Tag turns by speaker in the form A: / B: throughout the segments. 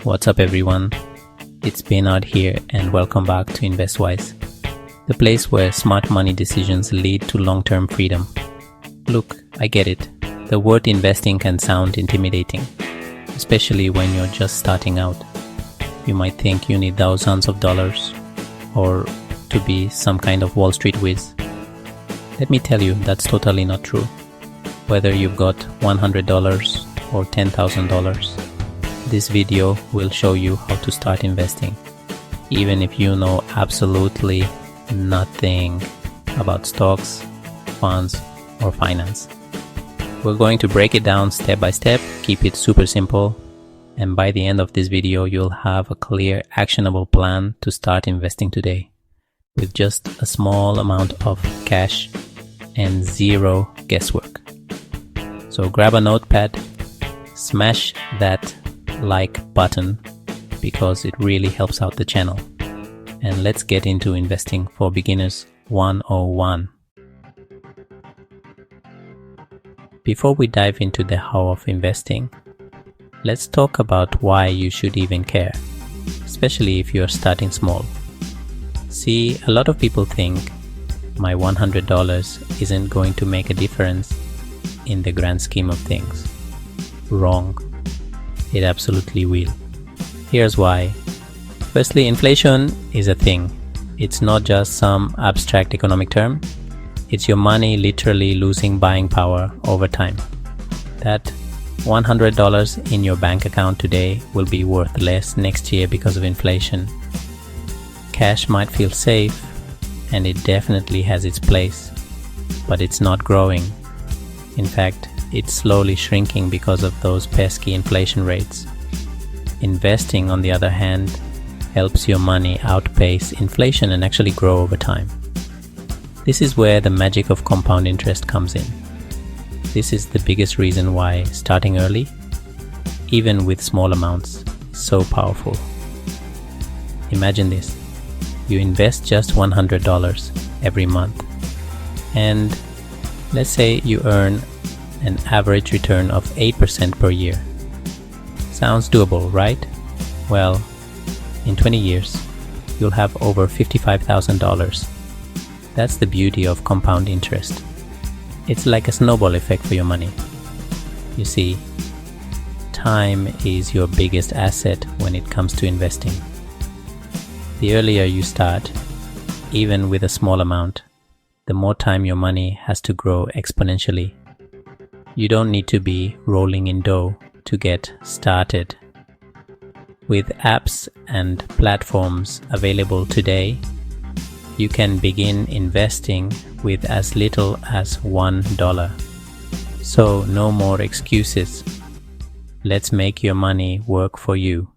A: What's up everyone, it's Baynard here and welcome back to InvestWise, the place where smart money decisions lead to long-term freedom. Look, I get it, the word investing can sound intimidating, especially when you're just starting out. You might think you need thousands of dollars or to be some kind of Wall Street whiz. Let me tell you, that's totally not true. Whether you've got $100 or $10,000, this video will show you how to start investing, even if you know absolutely nothing about stocks, funds, or finance. We're going to break it down step by step, keep it super simple, and by the end of this video, you'll have a clear, actionable plan to start investing today with just a small amount of cash and zero guesswork. So grab a notepad, smash that like button because it really helps out the channel. And let's get into Investing for Beginners 101. Before we dive into the how of investing, let's talk about why you should even care, especially if you're starting small. See, a lot of people think my $100 isn't going to make a difference in the grand scheme of things. Wrong. It absolutely will. Here's why. Firstly, inflation is a thing. It's not just some abstract economic term. It's your money literally losing buying power over time. That $100 in your bank account today will be worth less next year because of inflation. Cash might feel safe, and it definitely has its place, but it's not growing. In fact, it's slowly shrinking because of those pesky inflation rates. Investing, on the other hand, helps your money outpace inflation and actually grow over time. This is where the magic of compound interest comes in. This is the biggest reason why starting early, even with small amounts, is so powerful. Imagine this. You invest just $100 every month, and let's say you earn an average return of 8% per year. Sounds doable, right? Well, in 20 years, you'll have over $55,000. That's the beauty of compound interest. It's like a snowball effect for your money. You see, time is your biggest asset when it comes to investing. The earlier you start, even with a small amount, the more time your money has to grow exponentially. You don't need to be rolling in dough to get started. With apps and platforms available today, you can begin investing with as little as $1. So no more excuses. Let's make your money work for you.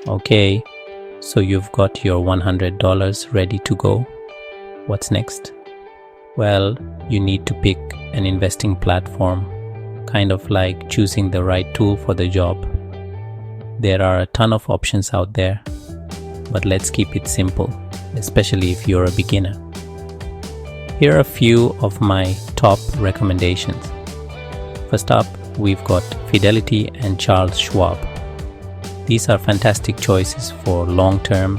A: Okay, so you've got your $100 ready to go. What's next? Well, you need to pick an investing platform, kind of like choosing the right tool for the job. There are a ton of options out there, but let's keep it simple, especially if you're a beginner. Here are a few of my top recommendations. First up, we've got Fidelity and Charles Schwab. These are fantastic choices for long-term,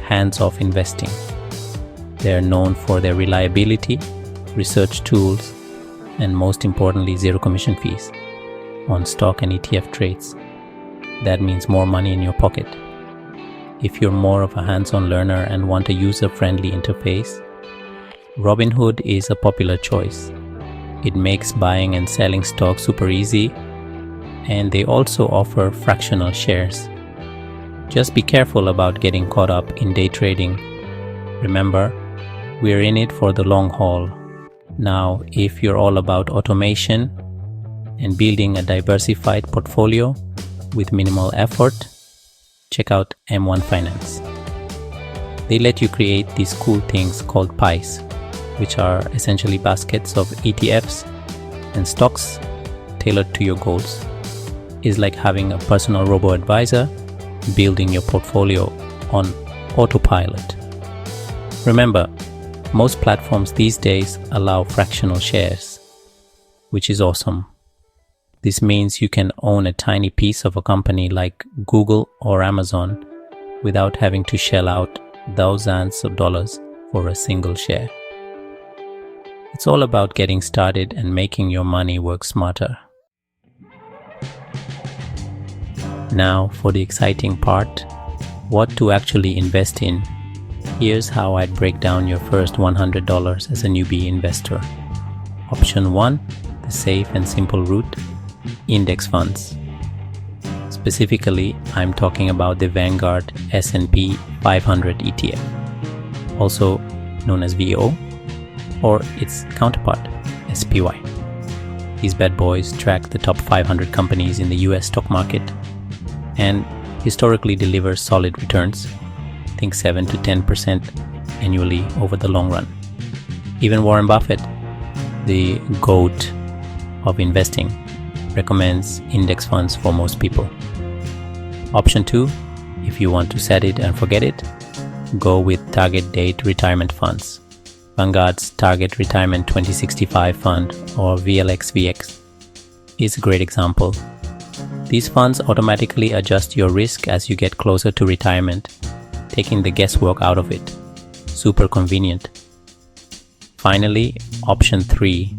A: hands-off investing. They are known for their reliability, research tools, and most importantly, zero commission fees on stock and ETF trades. That means more money in your pocket. If you're more of a hands-on learner and want a user-friendly interface, Robinhood is a popular choice. It makes buying and selling stocks super easy, and they also offer fractional shares. Just be careful about getting caught up in day trading. Remember, we're in it for the long haul. Now, if you're all about automation and building a diversified portfolio with minimal effort, check out M1 Finance. They let you create these cool things called pies, which are essentially baskets of ETFs and stocks tailored to your goals. It's like having a personal robo-advisor building your portfolio on autopilot. Remember, most platforms these days allow fractional shares, which is awesome. This means you can own a tiny piece of a company like Google or Amazon without having to shell out thousands of dollars for a single share. It's all about getting started and making your money work smarter. Now for the exciting part, what to actually invest in. Here's how I'd break down your first $100 as a newbie investor. Option 1, the safe and simple route, index funds. Specifically, I'm talking about the Vanguard S&P 500 ETF, also known as VO, or its counterpart, SPY. These bad boys track the top 500 companies in the US stock market and historically deliver solid returns, think 7 to 10% annually over the long run. Even Warren Buffett, the GOAT of investing, recommends index funds for most people. Option 2, if you want to set it and forget it, go with target date retirement funds. Vanguard's Target Retirement 2065 Fund, or VLXVX, is a great example. These funds automatically adjust your risk as you get closer to retirement, taking the guesswork out of it. Super convenient. Finally, option 3,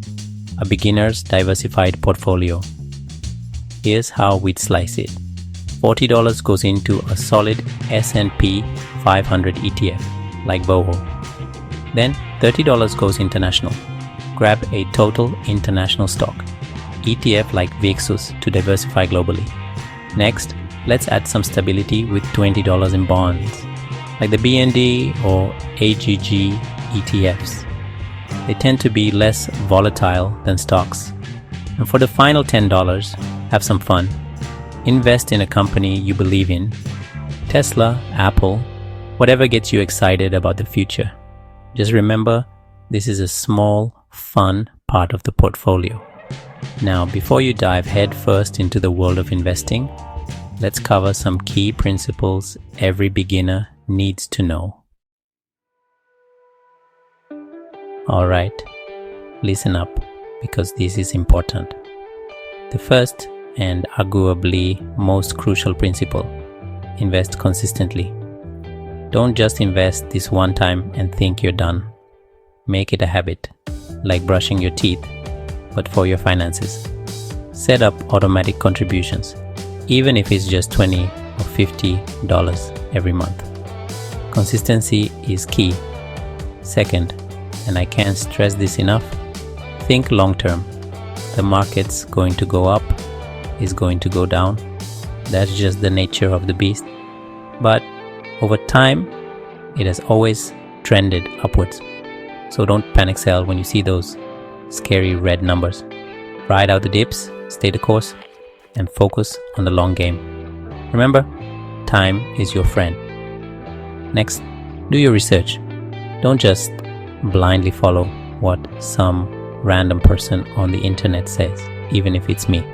A: a beginner's diversified portfolio. Here's how we'd slice it. $40 goes into a solid S&P 500 ETF, like VOHO. Then $30 goes international. Grab a total international stock, ETF like VIXUS, to diversify globally. Next, let's add some stability with $20 in bonds, like the BND or AGG ETFs. They tend to be less volatile than stocks. And for the final $10, have some fun. Invest in a company you believe in. Tesla, Apple, whatever gets you excited about the future. Just remember, this is a small, fun part of the portfolio. Now, before you dive headfirst into the world of investing, let's cover some key principles every beginner needs to know. Alright, listen up, because this is important. The first and arguably most crucial principle: invest consistently. Don't just invest this one time and think you're done. Make it a habit, like brushing your teeth, but for your finances. Set up automatic contributions, even if it's just $20 or $50 every month. Consistency is key. Second, and I can't stress this enough, think long term. The market's going to go up, is going to go down. That's just the nature of the beast. But over time, it has always trended upwards. So don't panic sell when you see those scary red numbers. Ride out the dips, stay the course, and focus on the long game. Remember, time is your friend. Next, do your research. Don't just blindly follow what some random person on the internet says, even if it's me.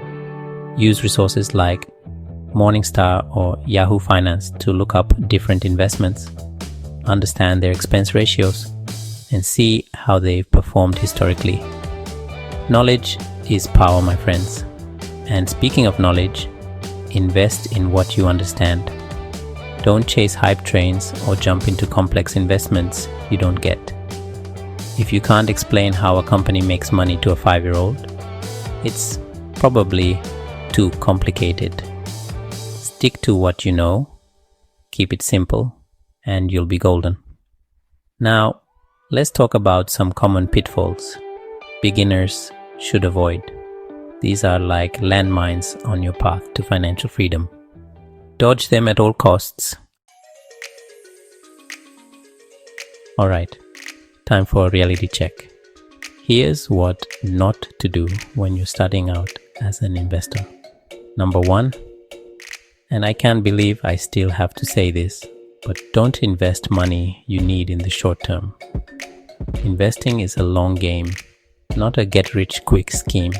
A: Use resources like Morningstar or Yahoo Finance to look up different investments, understand their expense ratios, and see how they've performed historically. Knowledge is power, my friends. And speaking of knowledge, invest in what you understand. Don't chase hype trains or jump into complex investments you don't get. If you can't explain how a company makes money to a 5-year-old, it's probably too complicated. Stick to what you know, keep it simple, and you'll be golden. Now, let's talk about some common pitfalls beginners should avoid. These are like landmines on your path to financial freedom. Dodge them at all costs. Alright, time for a reality check. Here's what not to do when you're starting out as an investor. Number 1, and I can't believe I still have to say this, but don't invest money you need in the short term. Investing is a long game, not a get-rich-quick scheme.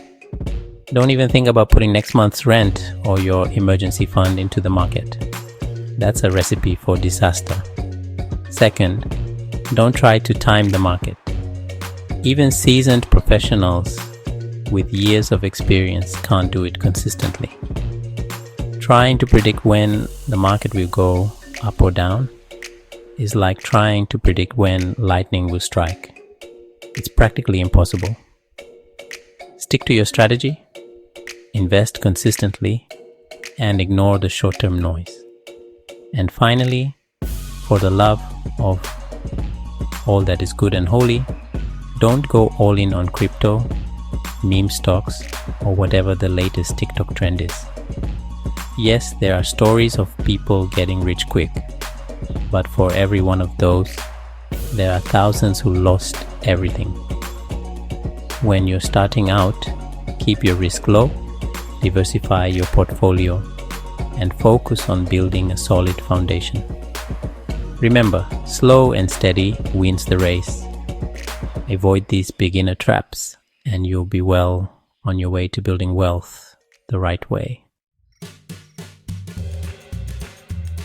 A: Don't even think about putting next month's rent or your emergency fund into the market. That's a recipe for disaster. Second, don't try to time the market. Even seasoned professionals with years of experience can't do it consistently. Trying to predict when the market will go up or down is like trying to predict when lightning will strike. It's practically impossible. Stick to your strategy, invest consistently, and ignore the short-term noise. And finally, for the love of all that is good and holy, don't go all in on crypto, meme stocks, or whatever the latest TikTok trend is. Yes, there are stories of people getting rich quick, but for every one of those, there are thousands who lost everything. When you're starting out, keep your risk low, diversify your portfolio, and focus on building a solid foundation. Remember, slow and steady wins the race. Avoid these beginner traps, and you'll be well on your way to building wealth the right way.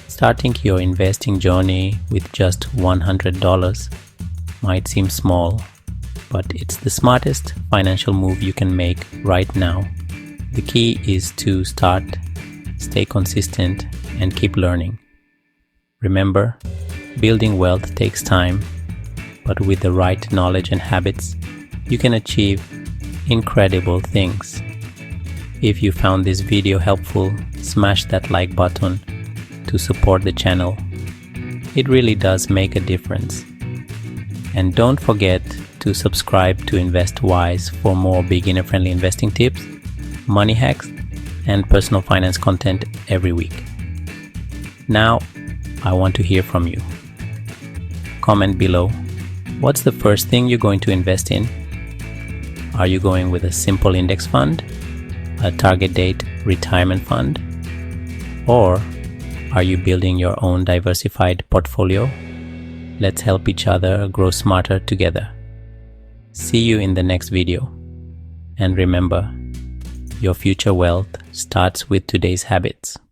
A: Starting your investing journey with just $100 might seem small, but it's the smartest financial move you can make right now. The key is to start, stay consistent, and keep learning. Remember, building wealth takes time, but with the right knowledge and habits, you can achieve incredible things. If you found this video helpful, smash that like button to support the channel. It really does make a difference. And don't forget to subscribe to Invest Wise for more beginner-friendly investing tips, money hacks, and personal finance content every week. Now, I want to hear from you. Comment below. What's the first thing you're going to invest in? Are you going with a simple index fund, a target date retirement fund, or are you building your own diversified portfolio? Let's help each other grow smarter together. See you in the next video. And remember, your future wealth starts with today's habits.